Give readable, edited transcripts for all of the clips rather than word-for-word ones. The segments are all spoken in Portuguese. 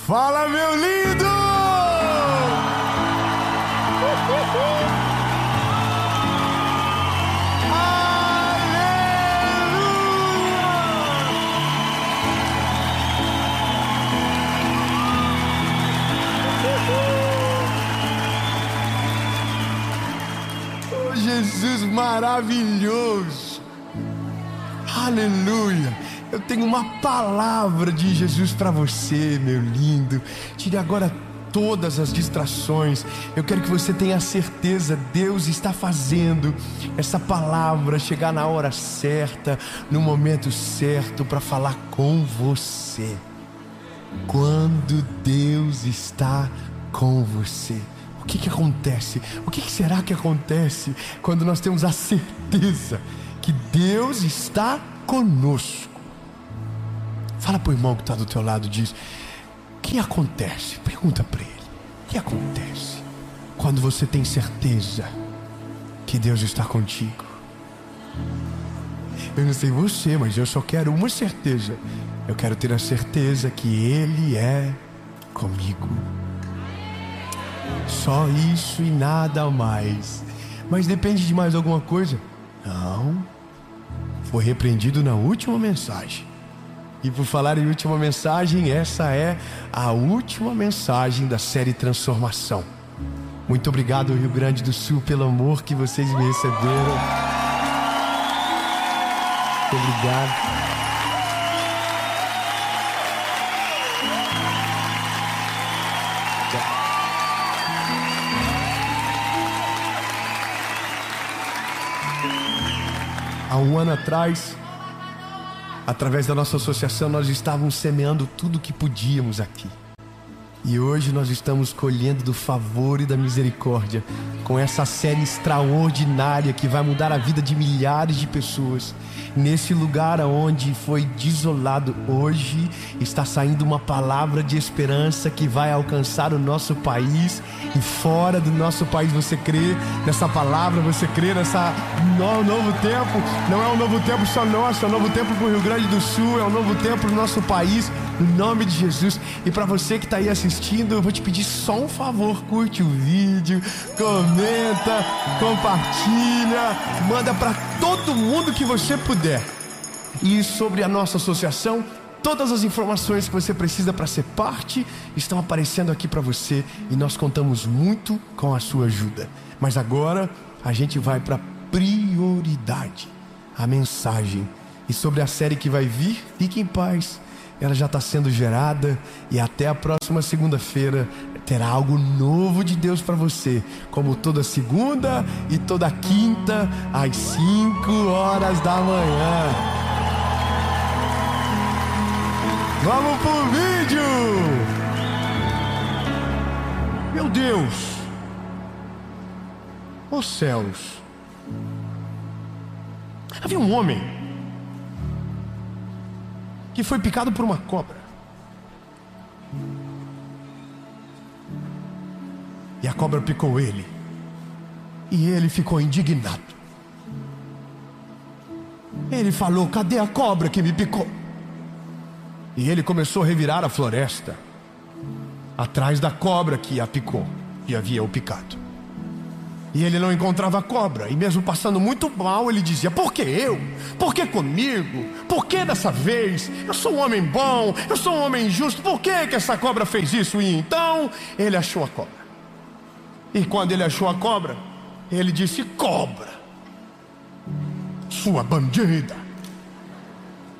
Fala, meu lindo! Oh, Jesus maravilhoso! Aleluia! Eu tenho uma palavra de Jesus para você, meu lindo. Tire agora todas as distrações. Eu quero que você tenha certeza, Deus está fazendo essa palavra chegar na hora certa, no momento certo, para falar com você. Quando Deus está com você, o que acontece? O que será que acontece quando nós temos a certeza que Deus está conosco? Fala pro irmão que está do teu lado e diz: o que acontece? Pergunta para ele: o que acontece quando você tem certeza que Deus está contigo? Eu não sei você, mas eu só quero uma certeza. Eu quero ter a certeza que Ele é comigo. Só isso e nada mais. Mas depende de mais alguma coisa? Não. Foi repreendido na última mensagem. E por falar em última mensagem, essa é a última mensagem da série Transformação. Muito obrigado, Rio Grande do Sul, pelo amor que vocês me receberam. Muito obrigado. Há um ano atrás, através da nossa associação, nós estávamos semeando tudo o que podíamos aqui. E hoje nós estamos colhendo do favor e da misericórdia com essa série extraordinária que vai mudar a vida de milhares de pessoas. Nesse lugar onde foi desolado, hoje está saindo uma palavra de esperança que vai alcançar o nosso país e fora do nosso país. Você crê nessa palavra? Você crê nessa novo tempo? Não é um novo tempo só nosso, é um novo tempo para o Rio Grande do Sul, é um novo tempo para o nosso país, no nome de Jesus. E para você que está aí assistindo, eu vou te pedir só um favor: curte o vídeo, comenta, compartilha, manda para todo mundo que você puder. E sobre a nossa associação, todas as informações que você precisa para ser parte estão aparecendo aqui para você, e nós contamos muito com a sua ajuda. Mas agora a gente vai para prioridade, a mensagem. E sobre a série que vai vir, fique em paz, ela já está sendo gerada, e até a próxima segunda-feira terá algo novo de Deus para você, como toda segunda e toda quinta às 5 horas da manhã. Vamos pro vídeo! Meu Deus! Os céus! Havia um homem que foi picado por uma cobra. E a cobra picou ele. E ele ficou indignado. Ele falou: cadê a cobra que me picou? E ele começou a revirar a floresta atrás da cobra que a picou e havia o picado. E ele não encontrava a cobra, e mesmo passando muito mal, ele dizia: por que eu? Por que comigo? Por que dessa vez? Eu sou um homem bom, eu sou um homem justo, por que essa cobra fez isso? E então ele achou a cobra. E quando ele achou a cobra, ele disse: cobra, sua bandida,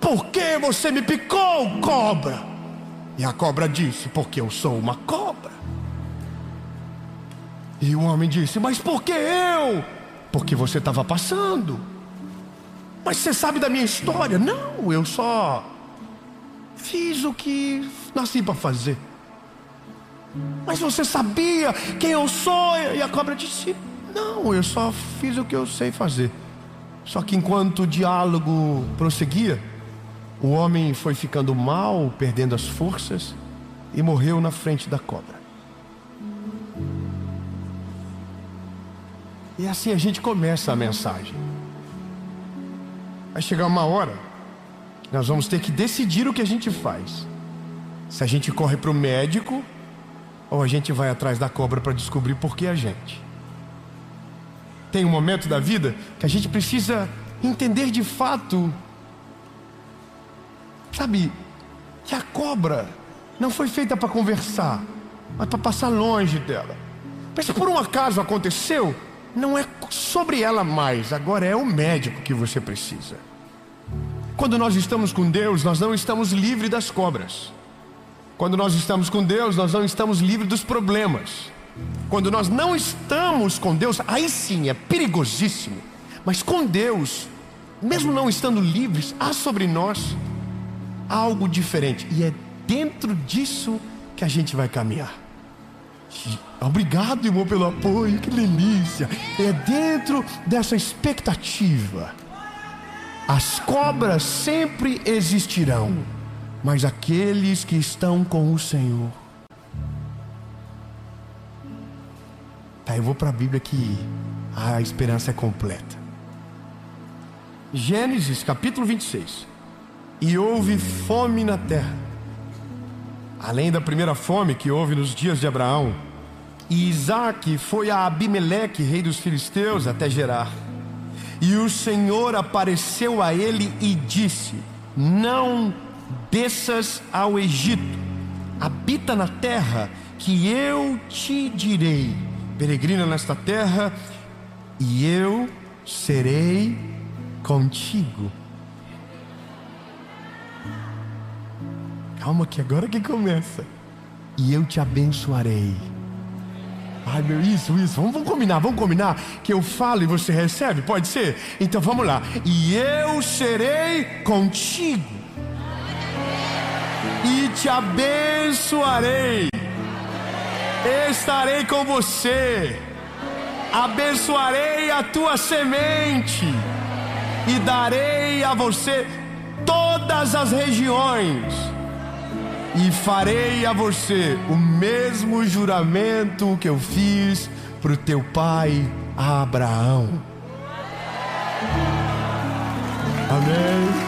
por que você me picou, cobra? E a cobra disse: porque eu sou uma cobra. E o homem disse: mas por que eu? Porque você estava passando. Mas você sabe da minha história? Não, eu só fiz o que nasci para fazer. Mas você sabia quem eu sou? E a cobra disse: não, eu só fiz o que eu sei fazer. Só que enquanto o diálogo prosseguia, o homem foi ficando mal, perdendo as forças, e morreu na frente da cobra. E assim a gente começa a mensagem. Vai chegar uma hora, nós vamos ter que decidir o que a gente faz. Se a gente corre para o médico ou a gente vai atrás da cobra para descobrir por que a gente. Tem um momento da vida que a gente precisa entender de fato, sabe, que a cobra não foi feita para conversar, mas para passar longe dela. Mas se por um acaso aconteceu, não é sobre ela mais, agora é o médico que você precisa. Quando nós estamos com Deus, nós não estamos livres das cobras. Quando nós estamos com Deus, nós não estamos livres dos problemas. Quando nós não estamos com Deus, aí sim é perigosíssimo. Mas com Deus, mesmo não estando livres, há sobre nós algo diferente. E é dentro disso que a gente vai caminhar. Obrigado, irmão, pelo apoio, que delícia. É dentro dessa expectativa. As cobras sempre existirão, mas aqueles que estão com o Senhor. Tá, eu vou para a Bíblia que a esperança é completa. Gênesis capítulo 26. E houve fome na terra, além da primeira fome que houve nos dias de Abraão. E Isaque foi a Abimeleque, rei dos filisteus, até Gerar. E o Senhor apareceu a ele e disse: não desças ao Egito, habita na terra que eu te direi. Peregrina nesta terra, e eu serei contigo. Calma que agora que começa. E eu te abençoarei. Ai, meu, isso, vamos combinar que eu falo e você recebe, pode ser? Então vamos lá. E eu serei contigo e te abençoarei. Estarei com você, abençoarei a tua semente e darei a você todas as regiões, e farei a você o mesmo juramento que eu fiz para o teu pai Abraão. Amém.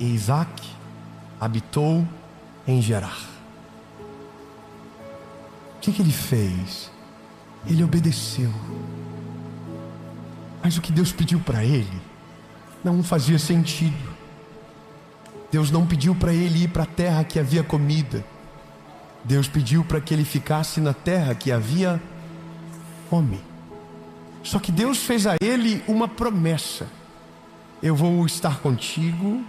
E Isaque habitou em Gerar. O que ele fez? Ele obedeceu. Mas o que Deus pediu para ele não fazia sentido. Deus não pediu para ele ir para a terra que havia comida. Deus pediu para que ele ficasse na terra que havia fome. Só que Deus fez a ele uma promessa: eu vou estar contigo,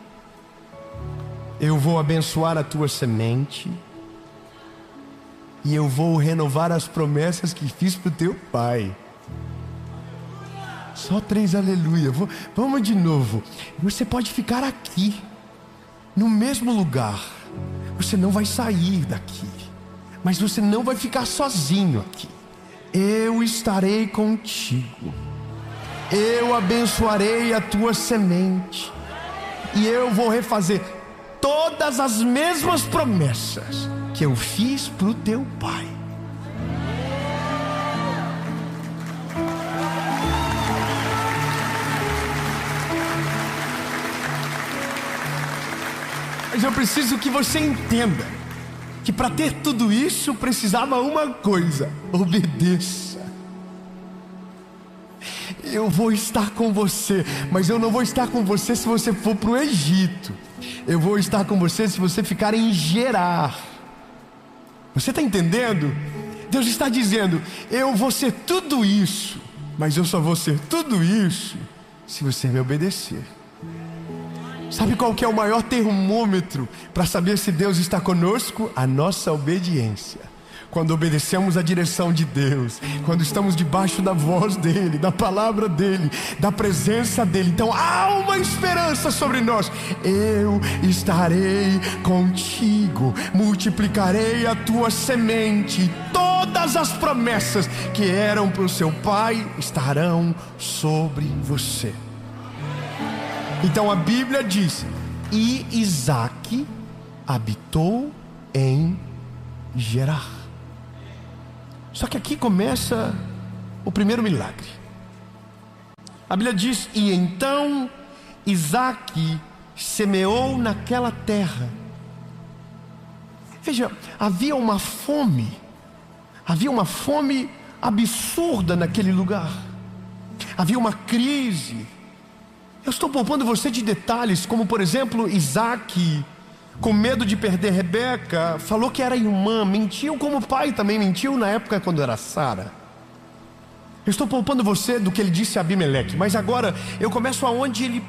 eu vou abençoar a tua semente, e eu vou renovar as promessas que fiz para o teu pai. Só 3 aleluia. Vamos de novo. Você pode ficar aqui, no mesmo lugar. Você não vai sair daqui, mas você não vai ficar sozinho aqui. Eu estarei contigo. Eu abençoarei a tua semente, e eu vou refazer todas as mesmas promessas que eu fiz para o teu pai. Mas eu preciso que você entenda que para ter tudo isso precisava uma coisa: obedeça. Eu vou estar com você, mas eu não vou estar com você se você for para o Egito. Eu vou estar com você se você ficar em Gerar. Você está entendendo? Deus está dizendo: eu vou ser tudo isso, mas eu só vou ser tudo isso se você me obedecer. Sabe qual que é o maior termômetro para saber se Deus está conosco? A nossa obediência. Quando obedecemos a direção de Deus, quando estamos debaixo da voz dEle, da palavra dEle, da presença dEle, então há uma esperança sobre nós. Eu estarei contigo, multiplicarei a tua semente, todas as promessas que eram para o seu pai estarão sobre você. Então a Bíblia diz: e Isaque habitou em Gerar. Só que aqui começa o primeiro milagre. A Bíblia diz: e então Isaque semeou naquela terra. Veja, havia uma fome absurda naquele lugar. Havia uma crise. Eu estou poupando você de detalhes, como por exemplo, Isaque, com medo de perder Rebeca, falou que era irmã, mentiu como o pai também mentiu na época quando era Sara. Eu estou poupando você do que ele disse a Abimeleque, mas agora eu começo aonde ele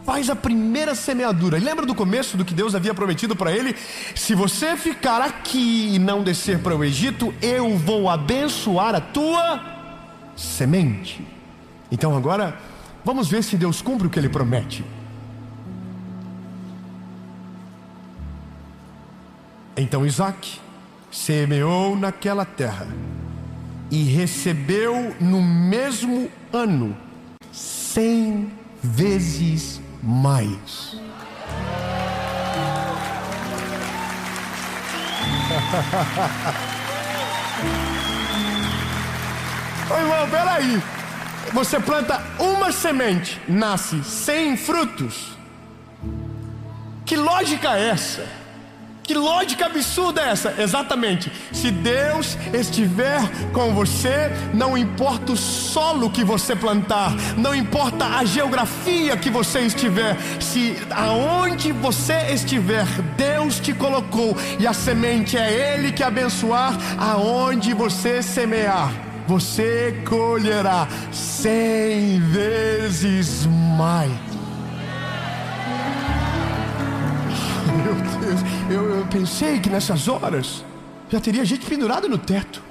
faz a primeira semeadura. E lembra do começo do que Deus havia prometido para ele? Se você ficar aqui e não descer para o Egito, eu vou abençoar a tua semente. Então agora, vamos ver se Deus cumpre o que ele promete. Então Isaque semeou naquela terra e recebeu no mesmo ano 100 vezes mais. Ô irmão, peraí. Você planta uma semente, nasce 100 frutos. Que lógica é essa? Que lógica absurda é essa? Exatamente. Se Deus estiver com você, não importa o solo que você plantar, não importa a geografia que você estiver, se aonde você estiver, Deus te colocou, e a semente é Ele que abençoar. Aonde você semear, você colherá 100 vezes mais. Meu Deus, eu pensei que nessas horas já teria gente pendurada no teto,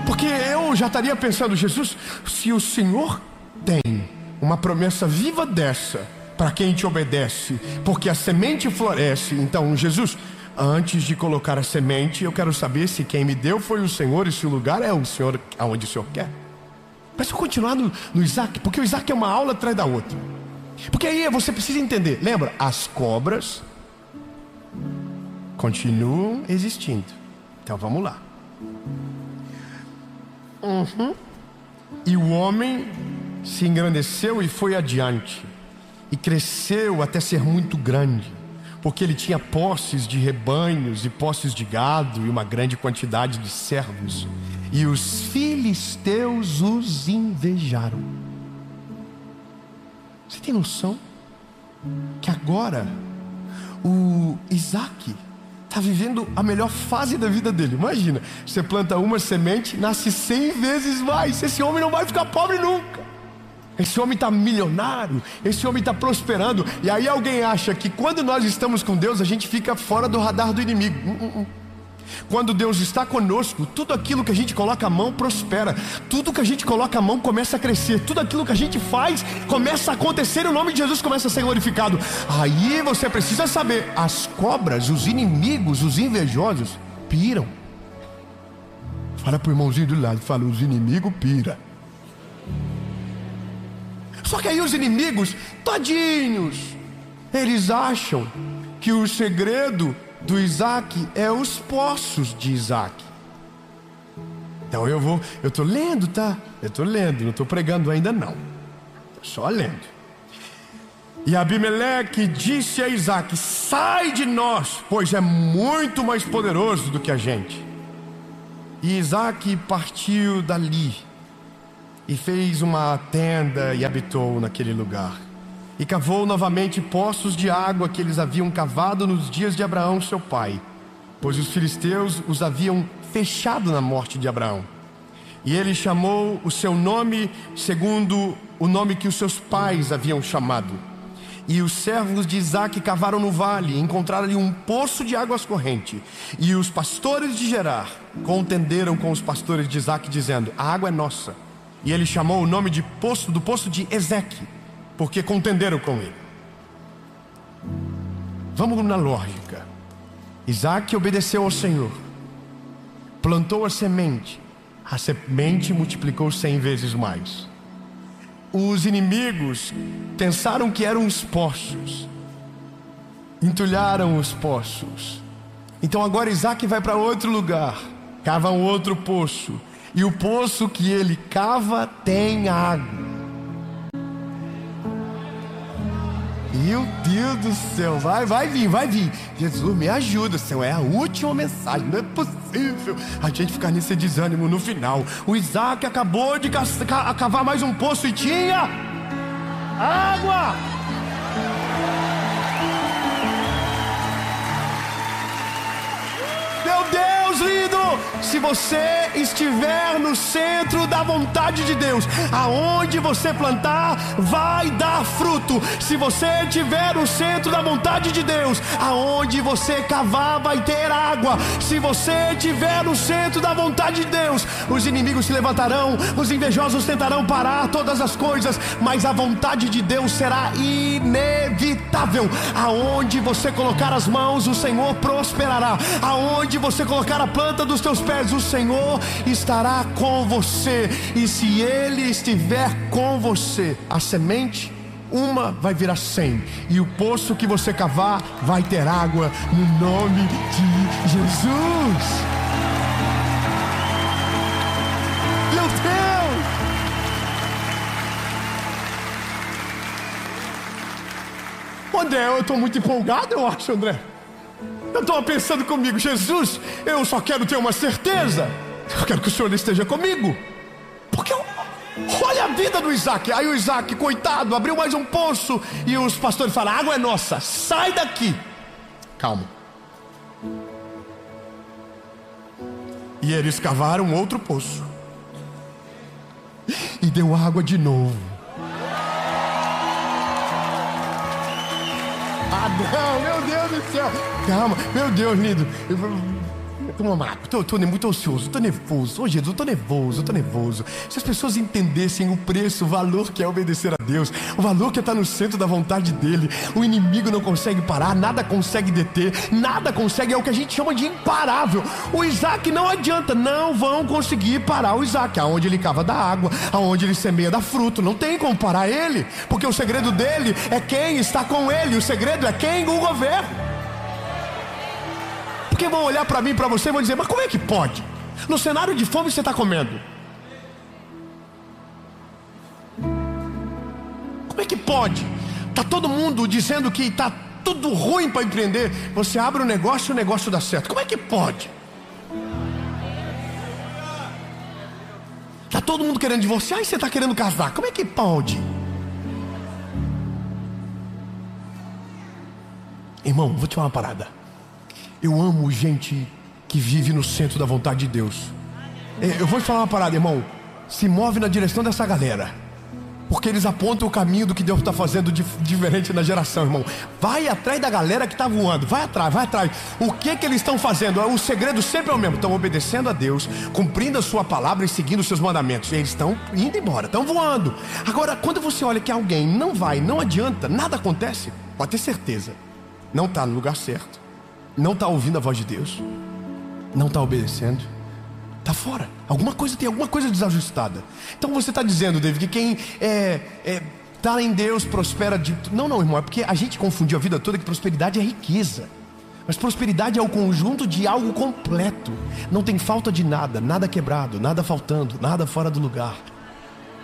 porque eu já estaria pensando: Jesus, se o Senhor tem uma promessa viva dessa para quem te obedece, porque a semente floresce, então Jesus, antes de colocar a semente, eu quero saber se quem me deu foi o Senhor e se o lugar é o Senhor, aonde o Senhor quer. Mas eu continuar no Isaque, porque o Isaque é uma aula atrás da outra. Porque aí você precisa entender, lembra, as cobras continuam existindo. Então vamos lá. E o homem se engrandeceu e foi adiante, e cresceu até ser muito grande, porque ele tinha posses de rebanhos e posses de gado e uma grande quantidade de servos. E os filisteus os invejaram. Você tem noção que agora o Isaque está vivendo a melhor fase da vida dele? Imagina, você planta uma semente, nasce 100 vezes mais. Esse homem não vai ficar pobre nunca. Esse homem está milionário, esse homem está prosperando. E aí alguém acha que quando nós estamos com Deus, a gente fica fora do radar do inimigo. Quando Deus está conosco, tudo aquilo que a gente coloca a mão prospera. Tudo que a gente coloca a mão começa a crescer. Tudo aquilo que a gente faz começa a acontecer. O nome de Jesus começa a ser glorificado. Aí você precisa saber, as cobras, os inimigos, os invejosos piram. Fala pro irmãozinho do lado, fala: os inimigos piram. Só que aí os inimigos, tadinhos, eles acham que o segredo do Isaque é os poços de Isaque. Então eu estou lendo, tá? Eu estou lendo, não estou pregando ainda não. Só lendo. E Abimeleque disse a Isaque: sai de nós, pois é muito mais poderoso do que a gente. E Isaque partiu dali e fez uma tenda e habitou naquele lugar. E cavou novamente poços de água que eles haviam cavado nos dias de Abraão seu pai, pois os filisteus os haviam fechado na morte de Abraão. E ele chamou o seu nome segundo o nome que os seus pais haviam chamado. E os servos de Isaque cavaram no vale, encontraram ali um poço de águas corrente. E os pastores de Gerar contenderam com os pastores de Isaque, dizendo: a água é nossa. E ele chamou o nome do poço de Ezeque, porque contenderam com ele. Vamos na lógica. Isaque obedeceu ao Senhor, plantou a semente multiplicou 100 vezes mais. Os inimigos pensaram que eram os poços, entulharam os poços. Então agora Isaque vai para outro lugar, cava um outro poço, e o poço que ele cava tem água. Meu Deus do céu, vai vir. Jesus, me ajuda, Senhor, é a última mensagem, não é possível a gente ficar nesse desânimo no final. O Isaac acabou de cavar mais um poço e tinha água. Meu Deus lindo, se você estiver no centro da vontade de Deus, aonde você plantar vai dar fruto. Se você estiver no centro da vontade de Deus, aonde você cavar vai ter água. Se você estiver no centro da vontade de Deus, os inimigos se levantarão, os invejosos tentarão parar todas as coisas, mas a vontade de Deus será inevitável. Aonde você colocar as mãos, o Senhor prosperará. Aonde você colocar a planta dos teus pés, o Senhor estará com você. E se Ele estiver com você, a semente, uma vai virar 100, e o poço que você cavar vai ter água, no nome de Jesus. Meu Deus! André, eu estou muito empolgado, eu acho, André. Eu estou pensando comigo, Jesus, eu só quero ter uma certeza. Eu quero que o Senhor esteja comigo. Porque olha a vida do Isaac. Aí o Isaac, coitado, abriu mais um poço, e os pastores falam, a água é nossa, sai daqui. Calma. E eles cavaram outro poço, e deu água de novo. Ah, não, meu Deus do céu. Calma, meu Deus lindo. Toma uma água, estou muito ansioso, estou nervoso. Ô Jesus, eu estou nervoso. Se as pessoas entendessem o preço, o valor que é obedecer a Deus, o valor que é estar no centro da vontade dEle, o inimigo não consegue parar, nada consegue deter, nada consegue, é o que a gente chama de imparável. O Isaac não adianta, não vão conseguir parar o Isaac. Aonde ele cava da água, aonde ele semeia dá fruto, não tem como parar ele, porque o segredo dele é quem está com ele, o segredo é quem o governa. Porque vão olhar para mim, para você, e vão dizer, mas como é que pode? No cenário de fome você está comendo. Como é que pode? Está todo mundo dizendo que está tudo ruim para empreender. Você abre um negócio e o negócio dá certo. Como é que pode? Está todo mundo querendo divorciar e você está querendo casar. Como é que pode? Irmão, vou te falar uma parada. Eu amo gente que vive no centro da vontade de Deus. Eu vou te falar uma parada, irmão. Se move na direção dessa galera, porque eles apontam o caminho do que Deus está fazendo diferente na geração, irmão. Vai atrás da galera que está voando. Vai atrás. O que eles estão fazendo? O segredo sempre é o mesmo. Estão obedecendo a Deus, cumprindo a sua palavra e seguindo os seus mandamentos. E eles estão indo embora, estão voando. Agora, quando você olha que alguém não vai, não adianta, nada acontece, pode ter certeza, não está no lugar certo, não está ouvindo a voz de Deus, não está obedecendo, está fora. Tem alguma coisa desajustada. Então você está dizendo, David, que quem está em Deus prospera de... Não, irmão, é porque a gente confundiu a vida toda que prosperidade é riqueza. Mas prosperidade é o conjunto de algo completo. Não tem falta de nada, nada quebrado, nada faltando, nada fora do lugar.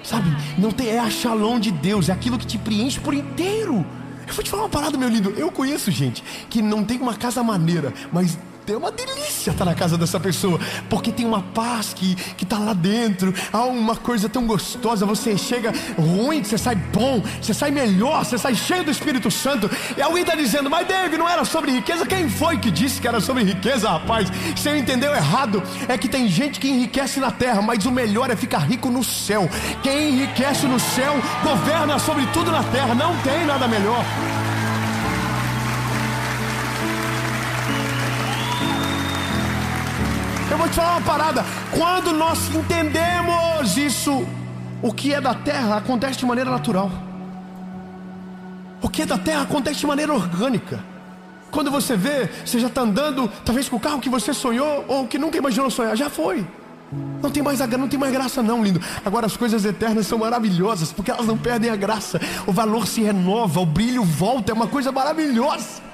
Sabe? Não tem, é a shalom de Deus, é aquilo que te preenche por inteiro. Eu vou te falar uma parada, meu lindo. Eu conheço gente que não tem uma casa maneira, mas é uma delícia estar na casa dessa pessoa, porque tem uma paz que está lá dentro. Há uma coisa tão gostosa. Você chega ruim, você sai bom, você sai melhor, você sai cheio do Espírito Santo. E alguém está dizendo, mas David, não era sobre riqueza? Quem foi que disse que era sobre riqueza, rapaz? Você entendeu errado. É que tem gente que enriquece na terra, mas o melhor é ficar rico no céu. Quem enriquece no céu governa sobre tudo na terra. Não tem nada melhor. Eu vou te falar uma parada. Quando nós entendemos isso, o que é da terra acontece de maneira natural. O que é da terra acontece de maneira orgânica. Quando você vê, você já está andando, talvez com o carro que você sonhou ou que nunca imaginou sonhar, já foi. Não tem mais graça não, lindo. Agora as coisas eternas são maravilhosas, porque elas não perdem a graça. O valor se renova, o brilho volta, é uma coisa maravilhosa.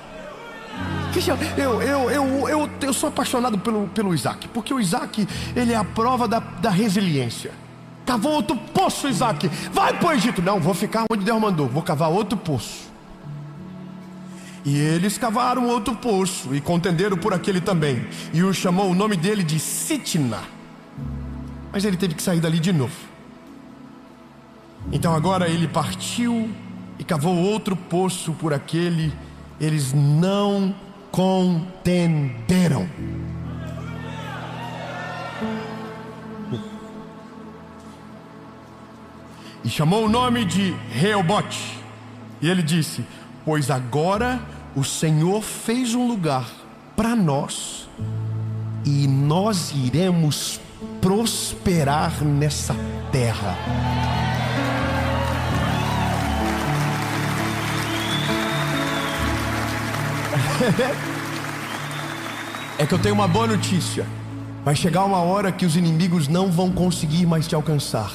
Cristian, eu sou apaixonado pelo Isaac, porque o Isaac, ele é a prova da resiliência. Cavou outro poço, Isaac. Vai para o Egito. Não, vou ficar onde Deus mandou. Vou cavar outro poço. E eles cavaram outro poço e contenderam por aquele também. E o chamou o nome dele de Sitna. Mas ele teve que sair dali de novo. Então agora ele partiu e cavou outro poço por aquele. Eles não contenderam. E chamou o nome de Reobote. E ele disse: pois agora o Senhor fez um lugar para nós, e nós iremos prosperar nessa terra. É que eu tenho uma boa notícia. Vai chegar uma hora que os inimigos não vão conseguir mais te alcançar.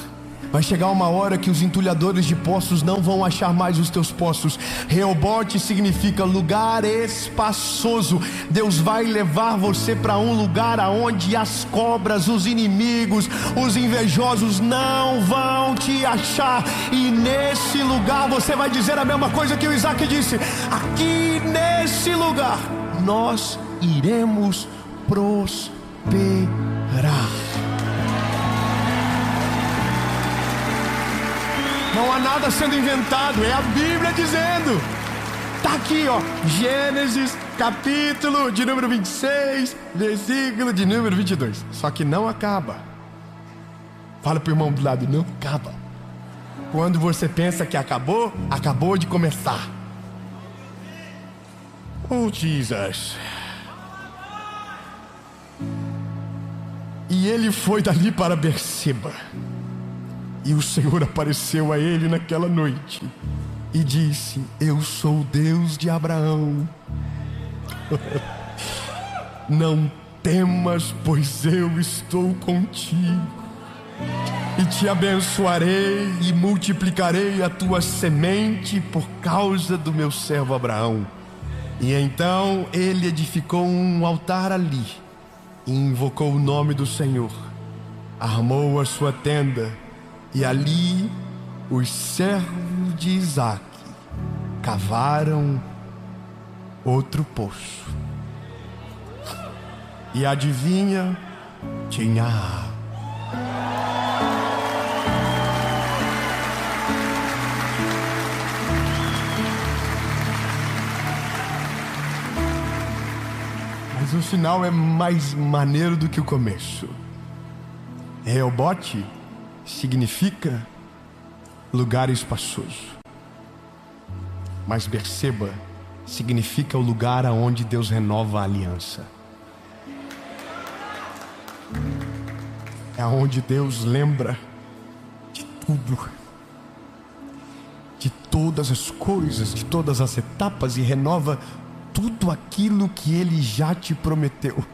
Vai chegar uma hora que os entulhadores de poços não vão achar mais os teus poços. Reobote significa lugar espaçoso. Deus vai levar você para um lugar aonde as cobras, os inimigos, os invejosos não vão te achar. E nesse lugar você vai dizer a mesma coisa que o Isaac disse: aqui nesse lugar nós iremos prosperar. Não há nada sendo inventado, é a Bíblia dizendo. Está aqui, ó, Gênesis, capítulo de número 26, versículo de número 22. Só que não acaba. Fala para o irmão do lado: não acaba. Quando você pensa que acabou, acabou de começar. Oh, Jesus. E ele foi dali para Berseba. E o Senhor apareceu a ele naquela noite e disse: eu sou o Deus de Abraão. Não temas, pois eu estou contigo, e te abençoarei e multiplicarei a tua semente por causa do meu servo Abraão. E então ele edificou um altar ali e invocou o nome do Senhor. Armou a sua tenda. E ali os servos de Isaac cavaram outro poço. E adivinha, tinha água. Mas o final é mais maneiro do que o começo. Reobote significa lugar espaçoso, mas Berseba significa o lugar aonde Deus renova a aliança. É aonde Deus lembra de tudo, de todas as coisas, de todas as etapas, e renova tudo aquilo que Ele já te prometeu.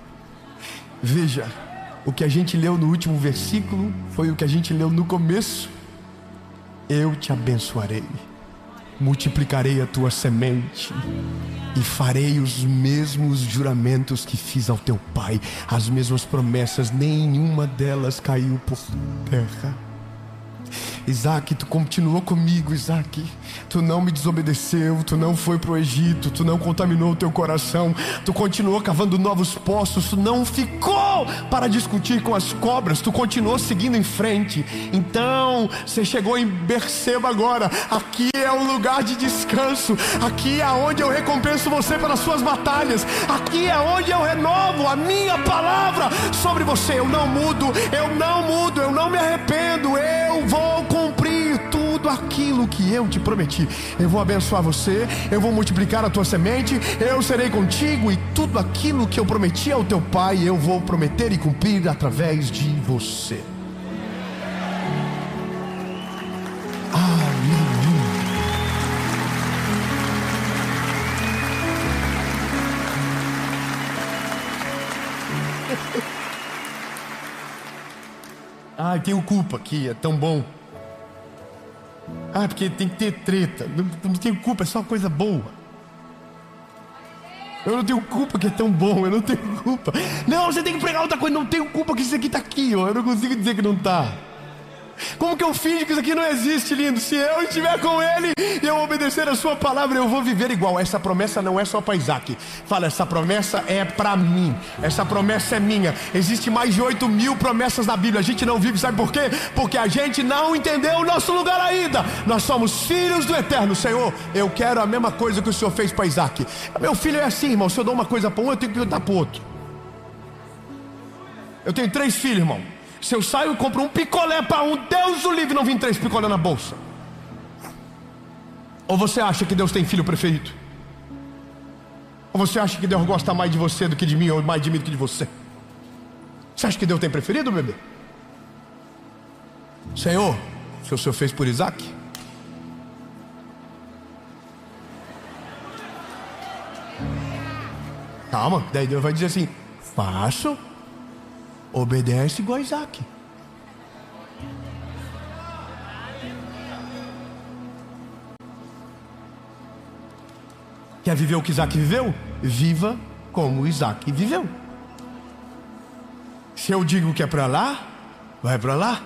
Veja, o que a gente leu no último versículo foi o que a gente leu no começo. Eu te abençoarei, multiplicarei a tua semente e farei os mesmos juramentos que fiz ao teu pai. As mesmas promessas, nenhuma delas caiu por terra. Isaac, tu continuou comigo, Isaac. Tu não me desobedeceu, tu não foi para o Egito, tu não contaminou o teu coração, tu continuou cavando novos poços, tu não ficou para discutir com as cobras, tu continuou seguindo em frente. Então, você chegou em Berseba agora. Aqui é o lugar de descanso, aqui é onde eu recompenso você pelas suas batalhas, aqui é onde eu renovo a minha palavra sobre você. Eu não mudo, eu não me arrependo, eu vou cumprir tudo aquilo que eu te prometi. Eu vou abençoar você, eu vou multiplicar a tua semente, eu serei contigo, e tudo aquilo que eu prometi ao teu pai, eu vou prometer e cumprir através de você. Aleluia. Ai, tenho culpa aqui, é tão bom. Porque tem que ter treta. Não tenho culpa, é só coisa boa. Eu não tenho culpa que é tão bom, eu não tenho culpa. Não, você tem que pregar outra coisa. Não tenho culpa que isso aqui está aqui, ó. Eu não consigo dizer que não está. Como que eu finjo que isso aqui não existe, lindo? Se eu estiver com ele e eu obedecer a sua palavra, eu vou viver igual. Essa promessa não é só para Isaac. Fala, essa promessa é para mim. Essa promessa é minha. Existe mais de 8.000 promessas na Bíblia. A gente não vive, sabe por quê? Porque a gente não entendeu o nosso lugar ainda. Nós somos filhos do Eterno. Senhor, eu quero a mesma coisa que o Senhor fez para Isaac. Meu filho é assim, irmão. Se eu dou uma coisa para um, eu tenho que dar para o outro. Eu tenho 3 filhos, irmão. Se eu saio e compro um picolé para um, Deus o livre, não vim 3 picolé na bolsa. Ou você acha que Deus tem filho preferido? Ou você acha que Deus gosta mais de você do que de mim, ou mais de mim do que de você? Você acha que Deus tem preferido, bebê? Senhor, se o Senhor fez por Isaac, calma, daí Deus vai dizer assim: faço. Obedece igual a Isaac. Quer viver o que Isaac viveu? Viva como Isaac viveu. Se eu digo que é para lá, vai para lá.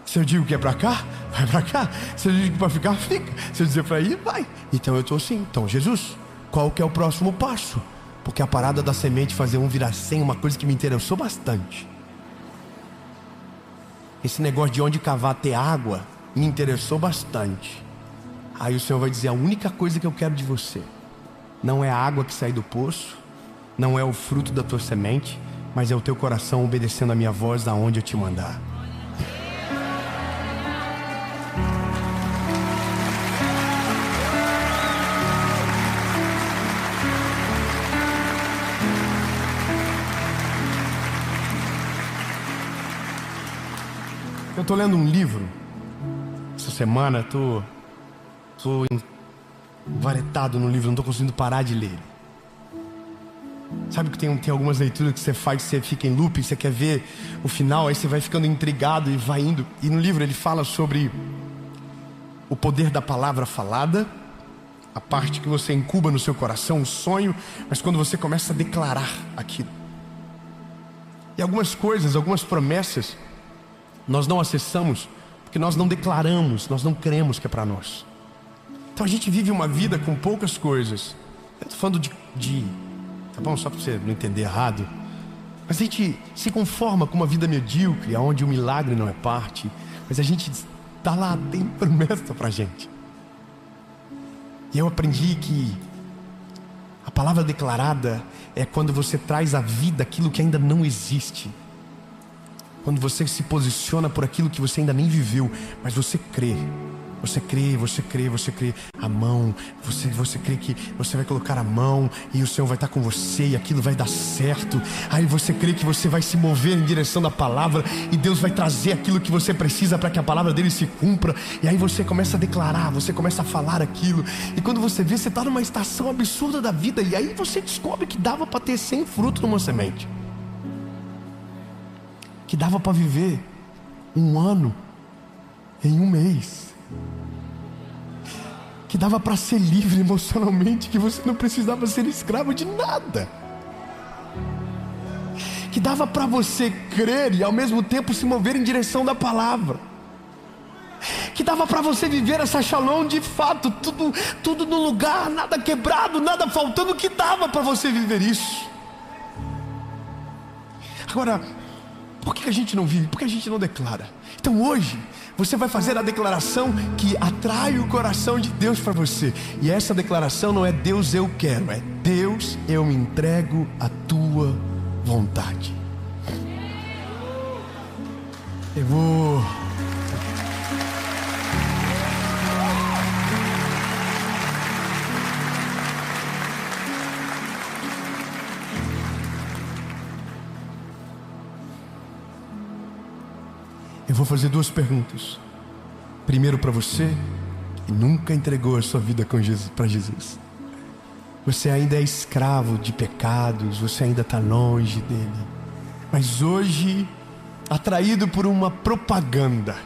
Se eu digo que é para cá, vai para cá. Se eu digo que é para ficar, fica. Se eu dizer para ir, vai. Então eu estou assim. Então, Jesus, qual que é o próximo passo? Porque a parada da semente fazer um virar 100, uma coisa que me interessou bastante. Esse negócio de onde cavar ter água me interessou bastante. Aí o Senhor vai dizer: a única coisa que eu quero de você não é a água que sai do poço, não é o fruto da tua semente, mas é o teu coração obedecendo a minha voz aonde eu te mandar. Eu estou lendo um livro essa semana, estou envaretado no livro, não estou conseguindo parar de ler. Sabe que tem algumas leituras que você faz, você fica em loop, você quer ver o final, aí você vai ficando intrigado e vai indo. E no livro ele fala sobre o poder da palavra falada, a parte que você incuba no seu coração, o sonho, mas quando você começa a declarar aquilo. E algumas coisas, algumas promessas, nós não acessamos porque nós não declaramos, nós não cremos que é para nós. Então a gente vive uma vida com poucas coisas. Eu estou falando de tá bom, só para você não entender errado, mas a gente se conforma com uma vida medíocre, onde o milagre não é parte, mas a gente está lá, tem promessa para a gente. E eu aprendi que a palavra declarada é quando você traz à vida aquilo que ainda não existe. Quando você se posiciona por aquilo que você ainda nem viveu, mas você crê. Você crê, você crê, você crê. A mão, você crê que você vai colocar a mão e o Senhor vai estar com você e aquilo vai dar certo. Aí você crê que você vai se mover em direção da palavra e Deus vai trazer aquilo que você precisa para que a palavra dele se cumpra. E aí você começa a declarar, você começa a falar aquilo. E quando você vê, você está numa estação absurda da vida. E aí você descobre que dava para ter 100 frutos numa semente. Que dava para viver 1 ano em 1 mês. Que dava para ser livre emocionalmente, que você não precisava ser escravo de nada. Que dava para você crer e ao mesmo tempo se mover em direção da palavra. Que dava para você viver essa shalom de fato, tudo no lugar, nada quebrado, nada faltando, que dava para você viver isso. Agora, por que a gente não vive? Por que a gente não declara? Então hoje você vai fazer a declaração que atrai o coração de Deus para você. E essa declaração não é Deus eu quero, é Deus eu me entrego à tua vontade. Eu vou fazer 2 perguntas. Primeiro para você que nunca entregou a sua vida para Jesus. Você ainda é escravo de pecados, você ainda está longe dele. Mas hoje, atraído por uma propaganda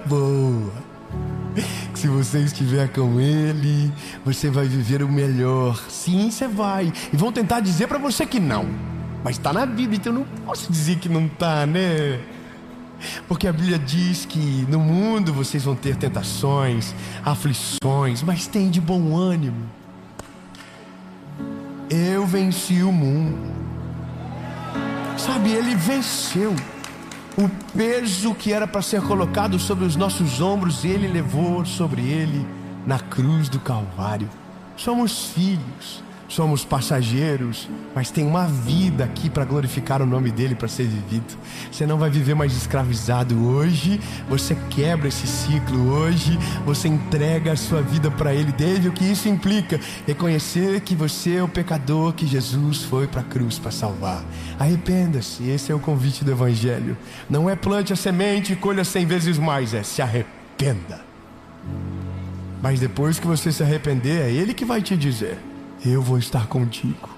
boa, que se você estiver com Ele, você vai viver o melhor. Sim, você vai. E vão tentar dizer para você que não. Mas está na Bíblia, então eu não posso dizer que não está, né? Porque a Bíblia diz que no mundo vocês vão ter tentações, aflições, mas tem de bom ânimo. Eu venci o mundo. Sabe, Ele venceu. O peso que era para ser colocado sobre os nossos ombros, Ele levou sobre Ele na cruz do Calvário. Somos filhos, somos passageiros, mas tem uma vida aqui para glorificar o nome dEle, para ser vivido. Você não vai viver mais escravizado. Hoje você quebra esse ciclo. Hoje você entrega a sua vida para Ele. Desde o que isso implica? Reconhecer que você é o pecador que Jesus foi para a cruz para salvar. Arrependa-se. Esse é o convite do Evangelho. Não é plante a semente e colha 100 vezes mais. É se arrependa. Mas depois que você se arrepender, é Ele que vai te dizer: eu vou estar contigo,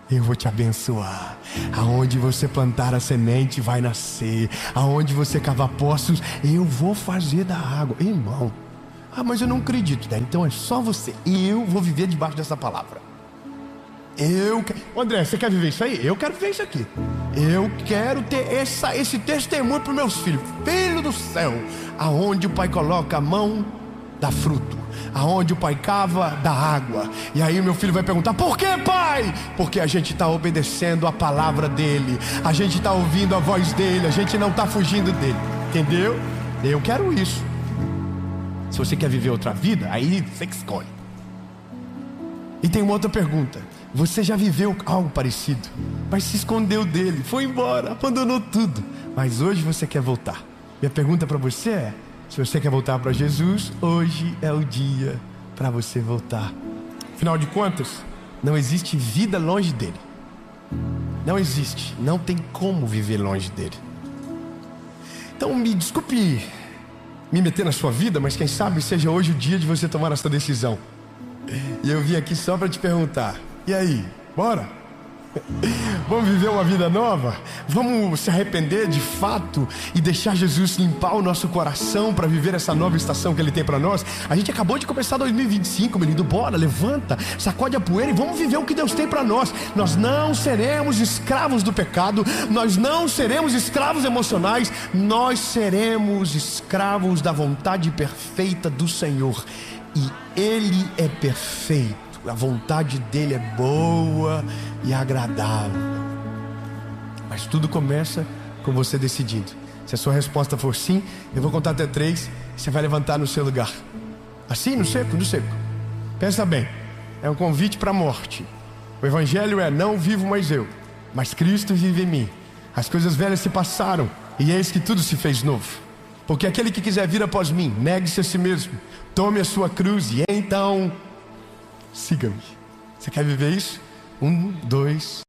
eu vou te abençoar. Aonde você plantar a semente vai nascer. Aonde você cavar poços, eu vou fazer da água. Irmão, mas eu não acredito, né? Então é só você. Eu vou viver debaixo dessa palavra. André, você quer viver isso aí? Eu quero viver isso aqui. Eu quero ter esse testemunho para os meus filhos. Filho do céu, aonde o pai coloca a mão, dá fruto. Aonde o pai cava, dá água. E aí meu filho vai perguntar: por que, pai? Porque a gente está obedecendo a palavra dele. A gente está ouvindo a voz dele. A gente não está fugindo dele. Entendeu? Eu quero isso. Se você quer viver outra vida, aí você que escolhe. E tem uma outra pergunta: você já viveu algo parecido, mas se escondeu dele, foi embora, abandonou tudo, mas hoje você quer voltar? Minha pergunta para você é: se você quer voltar para Jesus, hoje é o dia para você voltar. Afinal de contas, não existe vida longe dele. Não existe. Não tem como viver longe dele. Então me desculpe me meter na sua vida, mas quem sabe seja hoje o dia de você tomar essa decisão. E eu vim aqui só para te perguntar: e aí, bora? Vamos viver uma vida nova? Vamos se arrepender de fato e deixar Jesus limpar o nosso coração para viver essa nova estação que Ele tem para nós? A gente acabou de começar 2025, menino. Bora, levanta, sacode a poeira e vamos viver o que Deus tem para nós. Nós não seremos escravos do pecado. Nós não seremos escravos emocionais. Nós seremos escravos da vontade perfeita do Senhor. E Ele é perfeito. A vontade dele é boa e agradável. Mas tudo começa com você decidindo. Se a sua resposta for sim, eu vou contar até 3. Você vai levantar no seu lugar. Assim, no seco, no seco. Pensa bem, é um convite para a morte. O Evangelho é: não vivo mais eu, mas Cristo vive em mim. As coisas velhas se passaram e eis que tudo se fez novo. Porque aquele que quiser vir após mim, negue-se a si mesmo, tome a sua cruz e então siga-me. Você quer viver isso? 1, 2,